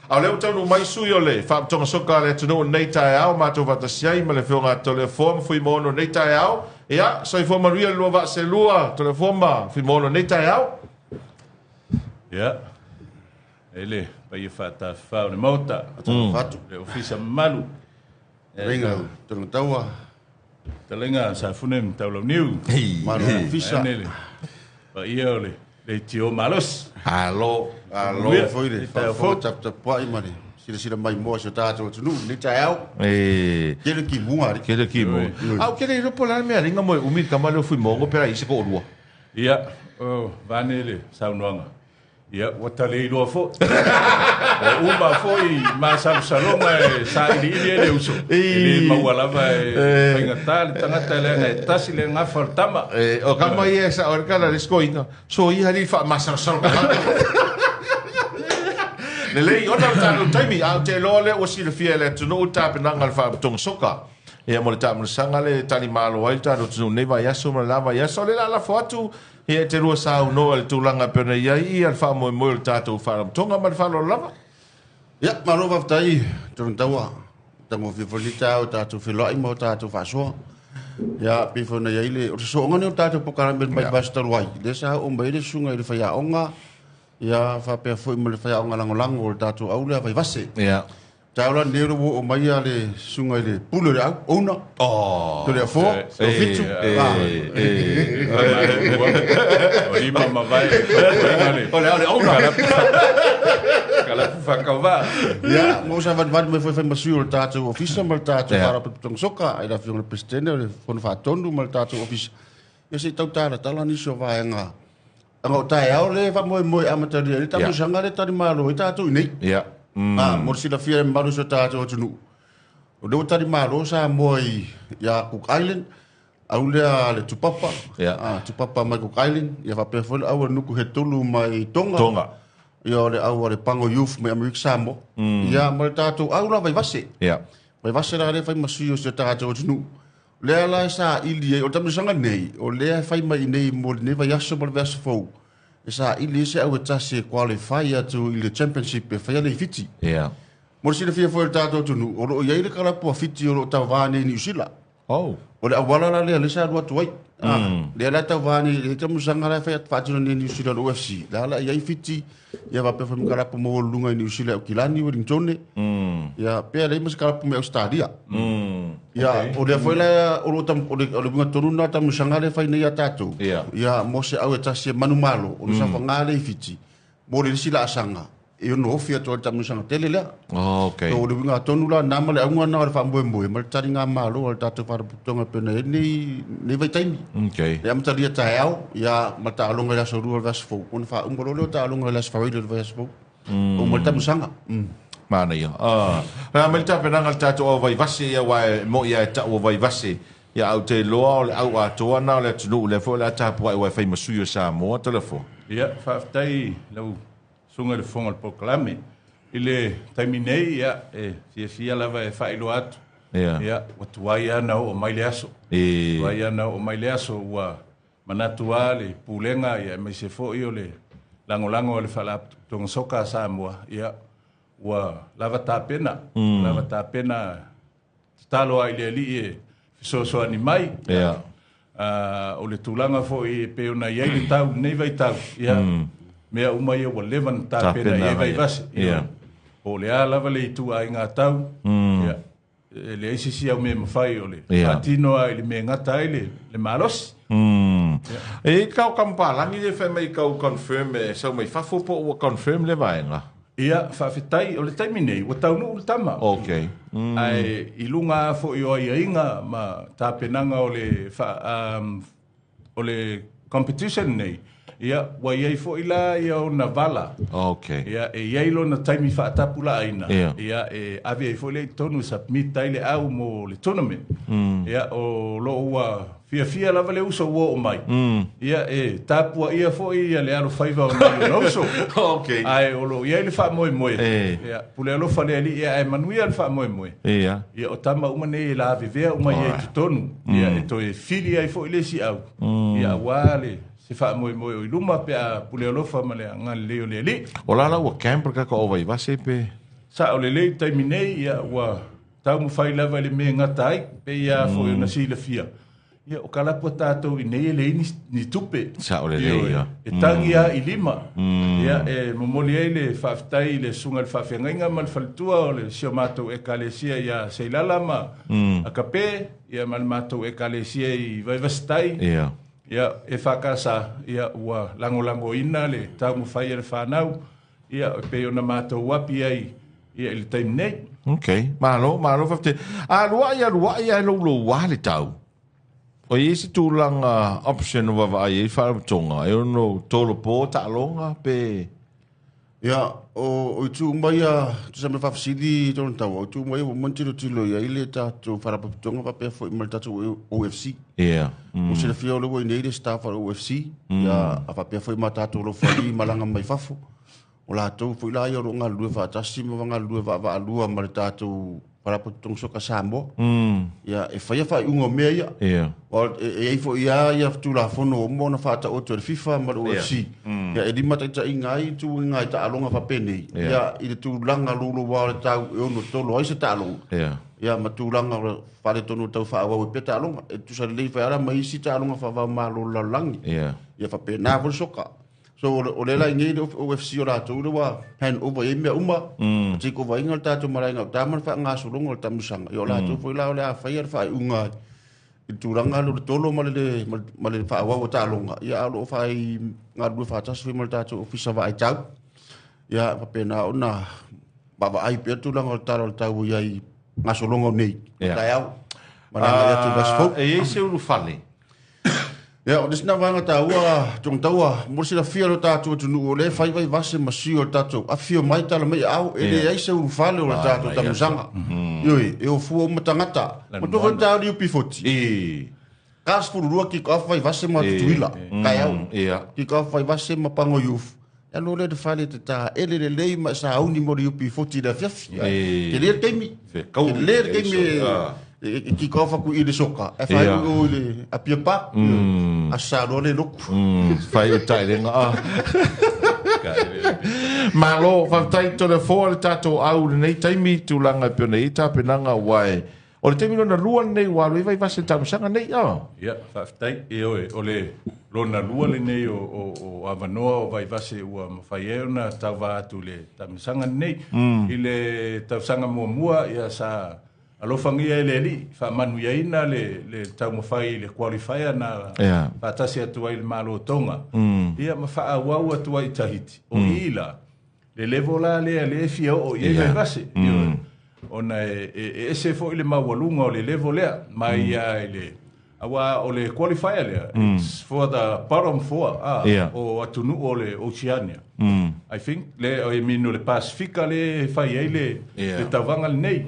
Au leo tau no mai sui o le, wha tonga soka le tunu nei tae au, mātou vata siai, ma le whionga to le form, fui mono nei tae au, ia, sai forma ria lua va se lua, to le forma, fui mono nei tae au. Ia, ele, pa ia whata whao ne mauta, le ofisa malu. Ringa, tunu taua. Talenga, sa funem tau lau niu. Malu ofisa. Pa ia ole, le tio malos. Alo foi le fa tap tap pa imani sila mai mo so tato tunu ni tau kele ki munga kele ki mo au kele ro pola me ringa mo umi kamalo fui mo pera ise ko lua ia o vanele saunoanga ia watale lo fo uma foi ma salonga sa ili ele uso ele mawala vai ngata tanga tele tasi le ngafal tama o kama ia sa orkala riskoina so ia li fa ma salonga Lei ona tano taimi au te lole o si le fia le tunu tape nanga fa tong soka e mo le tamu sanga le tani malo ai tano tunu ne vai aso ma lava ya so le la foto e te ro sa no le tulanga pena ia i al fa mo le tato fa tonga ma fa lo lava ya ma lo va tai tunu tawa tamo fi folita o tato fi lo mo tato fa so ya pi fo na ile o so ngani o tato pokara ben bai basta wai de sa o mbai le sunga ile fa ya onga ia fa pe foi mo le fa nga langolango o tatu au le vai vase ia taula nero o mai ale sunga ile pulo le au ona to le fo o fitu o li mama vai o le ona kala fa kava ia mo sa van me foi ma su o tatu ofisa mal tatu para tong soka ai la fiong le presidente le fon fa tondu mal tatu ofisa ia se tautara tala ni so va nga ngo tai au le va moi amateur le tamu sanga le tani malo ita tu nei ia mo si la fia malu so ta tu nu o do tani malo sa moi ya Cook Island au le tupapa tupapa mai Cook Island ya va pe fol au nu ku hetulu mai tonga ya le au le pango youth mai America samo ya mo ta tu au la vai vase vai vase la le fai masu so ta tu nu le ala sa ili o tamu sanga nei o le fai mai nei mo ne vai aso mo verso fo sa ili se au tasi qualify to the championship e fai le fiti mo si le fia fo tato tu o ye le kala po fiti o tavani ni usila o le awala le sa ro tu ai le ala tavani le tamu sanga la fai fatu ni usila o UFC la la ye fiti ya va pe fo kala po mo lunga ni usila o kilani Wellington ya pe le mo kala po me stadia ya o le foi la o tam o le bunga tonu na tam sanga le fai nei tato ya mo se au tasi manu malo o sa fa ngale fiti mo le sila sanga e no fia to tam sanga tele la okay o le bunga tonu la na male au na fa mo mo mal tari nga malo o tato fa putonga pena ni vai taimi okay ya mata dia taau ya mata longa la so ru vas fo on fa un bolo ta longa la fa le vas fo o mo tam sanga mana ia ra me ta pena ngal tato o vai vase ia wa mo ia ta o vai vase ia au te loa le au a toa na le tunu le fo la ta po wa fai masu yo sa mo telefo ia fa tai lau sunga le fonga le proclame ile terminei ia fia lava e fai lo atu ia watu wai ana o mai le aso wai ana o mai le aso wa manatu ale pulenga ia mai se fo io le lango le fala tong soka sa mo ia wa lava ta pena talo ai le li so ani mai o le tulanga fo e pe ona ia le tau nei vai tau ia mea umai o levan ta pena ia vai vas o le lava le tu ai nga tau ia le isi au me mafai o le atino ai le me ngata ai le malos e kau kampalangi le fe mai kau confirm so mai fa fo po confirm le vai nga ia whawhetai o le taimi nei, o taunu o le tama. Okay. Ai, ilunga fo i oa inga ma tāpenanga o le competition nei. Ia, wa iei fo ila ia o na vala. Okay. Ia, e iei lo na taimi whaatapula aina. Ia, e avi ei fo le tonu submit tai le au mo le tournament. Ia, o lo ua fia lava le uso o mai. Ia, e tapua ia fo ia le alo faiva o mai no uso. Okay. Ai, o lo iei le wha moe moe. Ia, pule alo fale ali ia e manuia le wha moe moe. Ia. Ia, o tama umane la vivea umai e tutonu. Ia, e to e fili ai fo ile si au. Ia, wale. Se fa moi o iluma pe a pule alofa ma le ngal leo le li o la ua camper ka ko vai va se pe sa o le lei taimi nei ia ua tau mu fai lava le mea ngata ai pe ia fo na sila fia ia o kalapo tātou i nei le ni tupe sa o le lei ia e tangi a i lima ia e momoli ai le whaftai le sunga le whawhiangainga ma le whalitua o le sio mātou e kalesia ia seilala ma a kape ia ma le mātou e kalesia i vaivastai ia e whakasa ia ua lango ina le tau mu fai le whanau ia pe o na mātou wapi ai ia le taim nei ok malo whafte lua ia lo wale tau o isi tūlanga option wawa ai e wharapatonga e ono tolo pō tālonga pe ia o i tū mai tu sa me whafasidi tōna tau o tū mai o mantiro tilo ia i le tātou wharapatonga wapea fo i mali tātou OFC ia o sila fia o lewa i nei le staff o OFC ia a wapea fo i ma tātou lo whali malanga mai whafo o lātou fo i la ia o ngā lua whātasi ma ngā lua wā ma le tātou wharapatonga soka Samoa ia e whaia whai unga mea ia o e fo ia tu la fono o mona whāta o le FIFA ma le OFC ia e lima taita i ngai tu i ngai ta alonga whapene ia i le tu langa lulu wā le tau e ono tolo ai se ta alonga ia ma tu langa whare tono tau whaawa e peta alonga e tu sa lei whaara ma isi ta alonga whaawa ma lo lalangi ia whapena nā soka so o le lai ngai le OFC o rātou le wā hand over e mea uma tiko wa inga le tātou marai ngau tāmana wha ngā solonga le tamusanga i o rātou fo i lao le a whaia le whai unga i tūranga lo le tolo ma le whaawa o tālonga ia alo o whai ngā rua whātasu i ma le tātou ofisa wa ai tau ia whapena o nā baba ai pia tūranga o tāra o tau i ai ngā solonga o nei tai au mananga ia tu basfo e se uru whale ia o desina vanga taua tong taua mo sila fia lo tātou tunu o le fai vai vase masio o tātou a fio mai tala mai au e le ai se uru fale o le tātou tamusanga ioi e o fua o matangata mo to vanta o liupi foti kas fururua ki ka fai vase ma tutuila kai au ki ka fai vase ma pango yuf e lo le de fale te tā e le lei ma sa auni mo liupi foti da fiafi ke le teimi ke le teimi ki kofa ku i le soka e fai o le a pia pa a sa lo le loku fai o tai lenga malo whaftai to le fōa le tātou au le nei taimi tūlanga pio nei tāpenanga wai o le taimi lona lua nei wā roi vai vase tāmasanga nei ia whaftai e oe o le lona lua le nei o avanoa o vai vase ua mawhai e ona tau wā atu le tāmasanga nei i le tausanga mua ia sa alofangia ele ali fa manu yaina le tau mafai le qualifier na fa tasi atu ai malo tonga ia ma fa au atu ai tahiti o ila le level le fia o ye base ona ese fo ile mawalunga o le level le mai ile awa o le qualifier le it's for the bottom four o atunu o le Oceania I think le o mino le Pacifica le fai ele le tavanga nei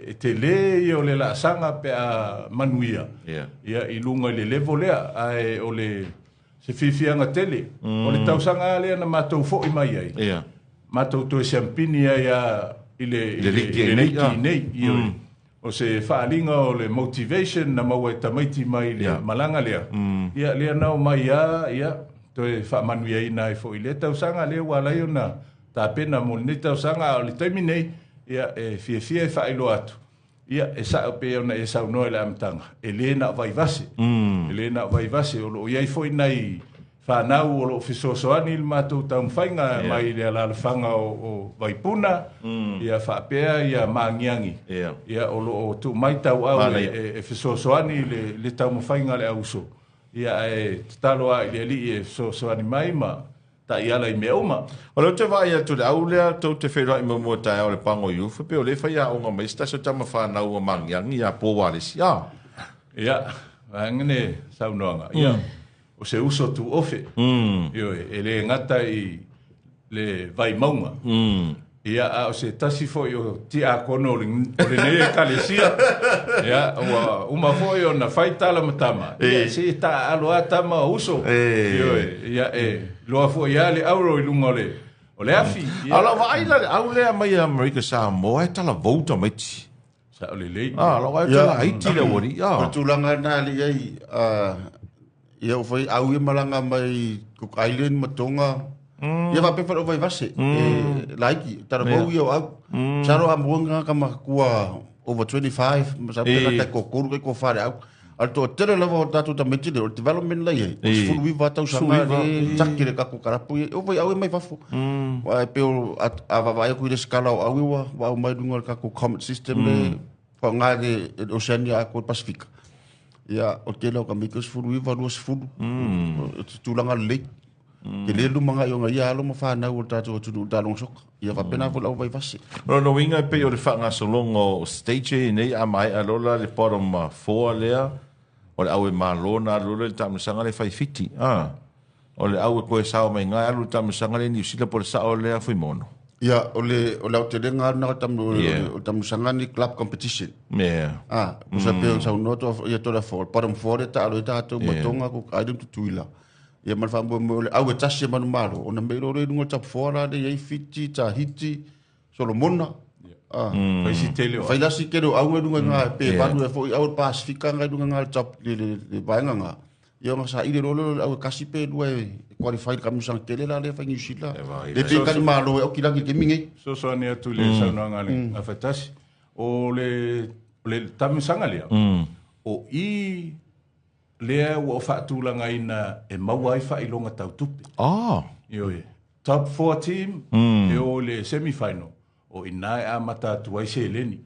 e te le o le la sanga pe a manuia ia i lunga le level le ai o le se fifianga tele o le tausanga le na matou fo i mai ai matou to champagne ia ile nei o se whaalinga o le motivation na maua e tamaiti mai le malanga lea. Ia lea nao mai ia to e whaamanuia ina e fo i le tausanga lea walai o na tā pena mo le tausanga o le taimi nei ia e fia e whaelo atu. Ia e sa pe ona e sau noe le amtanga. E le na vai vase. E le na vai vase o lo iai foi nei whanau o lo fisosoani il mātou taumwhainga mai le alalawhanga o Waipuna ia whapea ia maangiangi ia o lo tu mai tau au e fisosoani le taumwhainga le auso ia e taloa i le li e fisosoani mai ma ta iala i mea uma o lo te vai atu le au lea tau te whera i mamua tae o le pango iufa pe o le whai a onga mai staso tama whanau o maangiangi ia pōwale si ia ngane saunoanga ia o se uso tu ofe e le ngata i le vai maunga ia o se tasi foi o ti a kono o le nei kalesia ia o uma foi o na fai tala matama ia se ta aloa tama uso ia loa foi ia le auro i lunga o le afi ala vai la au le mai America Samoa e tala vouta mai ti sa o le lei ala vai tala haiti le wori o tulanga na li ai ia o fai au i malanga mai Cook Island matonga ia va pe fa vai vase like tara bo ia au saro amunga kama kua over 25 sa pe ka ko ko fare au alto tere lava o tatu tamiti de development la ye os fulu viva tau sanga de takire ka ko karapu o vai au mai fafo wa pe ava vai ku de skala au wa mai dunga ka ko comet system le pa nga de Oceania ko Pacific ya o tele o ka mikos fulu viva los fulu tulanga le ke le lu manga yo nga ya lo ma fa na o tatu tu dalong sok ia va pena vo vai vasi no winga pe o de fa nga so longo stage nei a mai alola le bottom 4 lea o le au e malona lule le tamasanga le fai fiti o le au e koe sao mai ngai alu tamasanga le niusila por sao lea fui mono ia o le te renga na tamasanga ni club competition o sa pe sa noto ia tola for bottom 4 ta alu ta to motonga ko ai dum tuila ia mal fa mo le au e tasi manu malo o na me lo re dungo tap fora de ia fiti ta hiti solomona fai lasi ke do au dunga nga pe ba du fo au Pacifica nga dunga nga tap le bainga nga ia nga sa ile rolo au kasi pe du qualified kam sang tele la le fa ngi sila le pe kan malo o kila ke mingi so ne tu le sa no nga le afatasi o le tamisanga le o i lea ua o whaatūlanga ina e mawai whailonga tau tupe. Ioi. Top 4 team, e o le semi-final. O ina e a mata tuai se leni.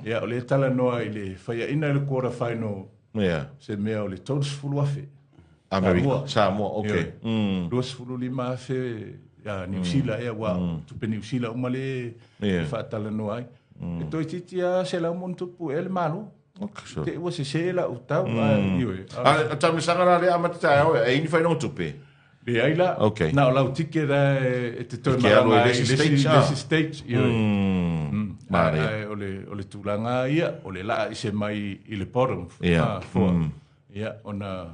Ia o le tala noa i le whaia ina le quarter final. Se mea o le tautus fulu afe. Amerika, Samoa, ok. Duas fulu lima afe, New Zealand ea wa tupe New Zealand umale whaatala noa ai. E toi titia se la mon tupu e le malu. Te ua se la o tau ioi. A tamisanga la le amata e ini fai no tupe. Le aila. Okay. Na o lau tike da e te toi maranga lesi stage. Ioi. O le tūlanga ia, o le laa i se mai i le bottom. Ia, ona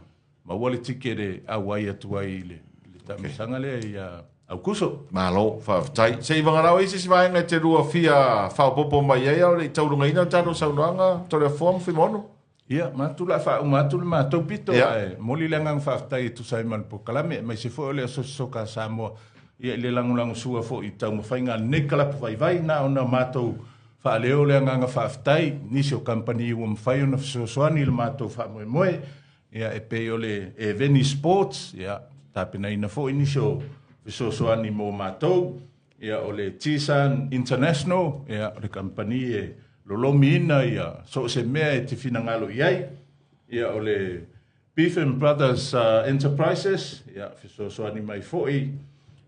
maua le tike de awai atu ai le tamisanga le ia au kuso. Malo, whawhtai. Se i wangarau isi si vaenga te rua fia whaopopo mai ei au le taurunga ina tano saunoanga, tore form fi mono. Ia, mātula mātula mātou pito. Moli langang whawhtai tu sai man po kalame, mai se fo le asosoka Samoa. Ia le langulangu sua fo i tau mawhainga nekalapu vai na ona mātou whaaleo le anganga whawhtai, nisi o kampani ua mwhai ona whasosoani le mātou whamoe. Ia e pe o le Veni Sports, ia tāpina ina fo nisi o Visosoani mo mātou, ia o le Tisan International, ia o le kampani e lolomi ina, ia so se mea e te finangalo iai, ia o le Beef and Brothers Enterprises, ia Visosoani mai foi,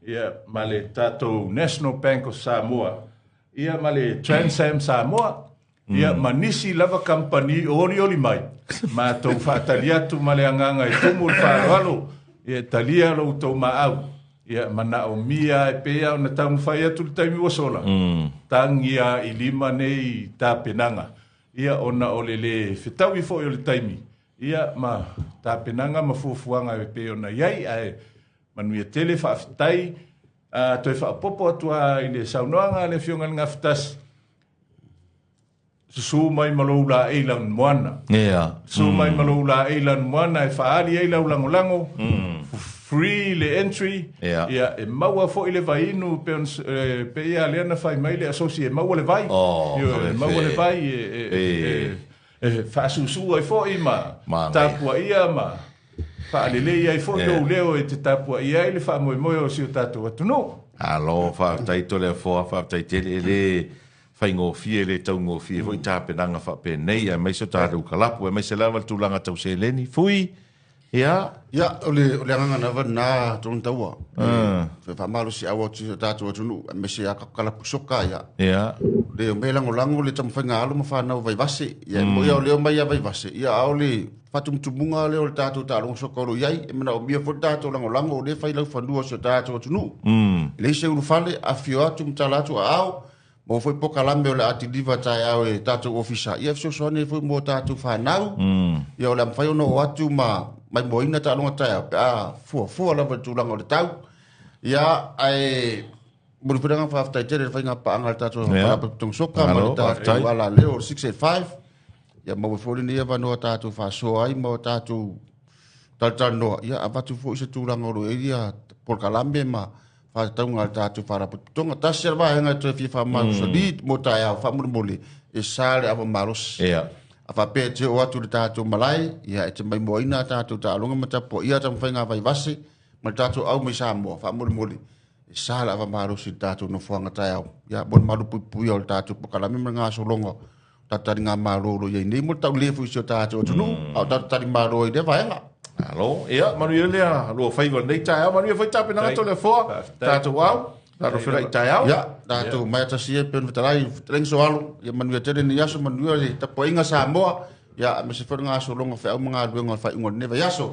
ia ma le tātou National Bank of Samoa, ia ma le Transam Samoa, ia ma nisi lava kampani oli mai, mātou whaataliatu ma le anganga e tumu le whaaralo, ia talia lo tau maau, ia mana o mia e pea o na tau mwhai atu le taimi wasola. Tangia i lima nei tā penanga. Ia ona o le whetau i fo i o le taimi. Ia ma tā penanga ma fuafuanga e pea o na iai ai manuia tele whaafitai. Toi whaapopo atua i le saunoanga le fionga ngā whetasi. Su mai malou la eilan moana. Su mai malou la eilan moana e whaari eilau lango. Free le entry, ia e maua fo i le vai inu pe ia leana fai mai le asosi e maua le vai. Maua le vai e whaasusu ai fo i ma tapua ia ma whaalele ia i fo i o leo e te tapua ia i le wha moe moe o si o tātou atuno. Alo, whaatai tole a fōa, whaatai tele le whai ngōwhia le tau ngōwhia fo i tāpenanga whape nei a mai so tātou kalapu e mai se lawa tūlanga tau se leni. Fui! Ia, o le anganga na na tonu taua. Fa malo si awa tu tatu tunu me se akakala pusoka ia. Ia. Le me lango le tamu fanga alu ma na vai vase. Ia mo ia le mai vai vase. Ia au le fatum tumunga le tatu ta long sokolo iai e mana o mia fo tatu lango le fai lau fanua so tatu tunu. Le se ulu fale a fio atu mtalatu au mo foi poka lambe o le ati diva tai au e tatu ofisa. Ia so so ne foi mo tatu fa nau. Ia o le mfai ono o atu ma mai moina ta longa tai fua la tulanga o le tau ia ai bulu pedanga fa after tere fa nga pa anga tatu pa tong soka ma ta wala leo 685 ia mo fo ni eva no tatu fa so ai mo tatu tata no ia avatu fo se tulanga o ia por calambe ma whātaunga le tātou wharaputonga. Tasi arwa henga te fi whamarusa li mo tai au whamurumoli e sāle awa marusa. A whapea te o atu le tātou malai, ia e te mai moina tātou ta alunga matapo, ia ta mwhainga vai vasi, ma tātou au mai Samoa, whamurumoli. E sāle awa marusa le tātou no whuanga tai au. Ia bon maru pui au le tātou pokalami ma ngā solongo. Tātari ngā maroro iei nei mo tau lefu isi o tātou tunu, au tātari maroro i te vaenga. Alo, ia, manu ia lea, lua whaiva nei tai au, manu ia whai tape nanga tole fua, tātou au, tātou whirai tai au. Ia, tātou mai atasi e pēnu whetarai, trengso alu, ia manu ia tere ni aso, manu ia le tapo inga Samoa, ia, me se whai ngā solonga whai au mga ruenga whai unga neva yaso.